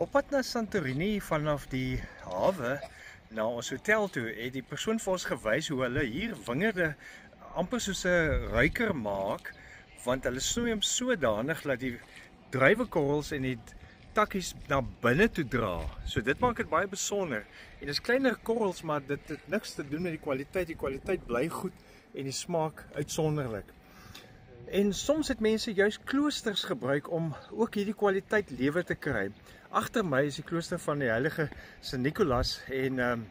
Op pad na Santorini vanaf die hawe na ons hotel toe, het die persoon vir ons gewys hoe hulle hier wingerde amper soos 'n ruiker maak, want hulle snoei hom sodanig dat die druiwekorrels en die takkies na binne toe dra. So dit maak dit baie besonder. En dis kleiner korrels, maar dit het niks te doen met die kwaliteit. Die kwaliteit bly goed en die smaak uitsonderlik. En soms het mense juist kloosters gebruik om ook hierdie kwaliteit lewe te kry. Agter my is die klooster van die heilige Sint Nicholas en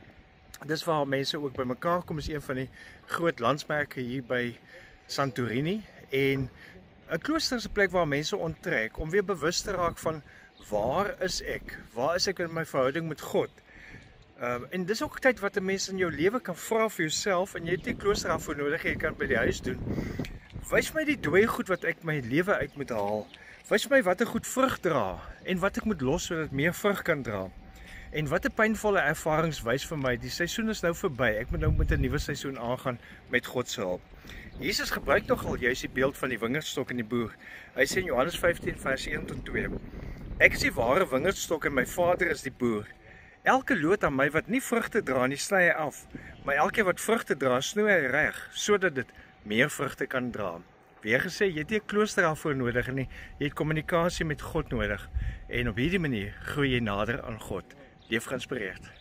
dis waar mense ook by mekaar kom. Is een van die groot landsmerke hier by Santorini. En 'n klooster is 'n plek waar mense onttrek om weer bewus te raak van waar is ek? Waar is ek in my verhouding met God? En dis ook tyd wat 'n mens in jou lewe kan vra vir jouself, en jy het nie klooster daarvoor nodig, jy kan dit by die huis doen. Wys my die dooie goed wat ek my lewe uit moet haal. Wys my wat 'n goed vrug dra en wat ek moet los sodat meer vrug kan dra. En wat 'n pynvolle ervarings wys vir my, die seisoen is nou verby. Ek moet nou met 'n nuwe seisoen aangaan met God se hulp. Jesus gebruik nogal juist die beeld van die wingerdstok en die boer. Hy sê in Johannes 15 vers 1 tot 2: Ek is die ware wingerdstok en my Vader is die boer. Elke loot aan my wat nie vrugte dra nie, sny hy af, maar elkeen wat vrugte dra, snoei hy reg, sodat dit meer vrugte kan dra. Weer gesê, jy het nie 'n klooster daarvoor nodig nie, jy het kommunikasie met God nodig. En op hierdie manier groei jy nader aan God. Leef geïnspireerd.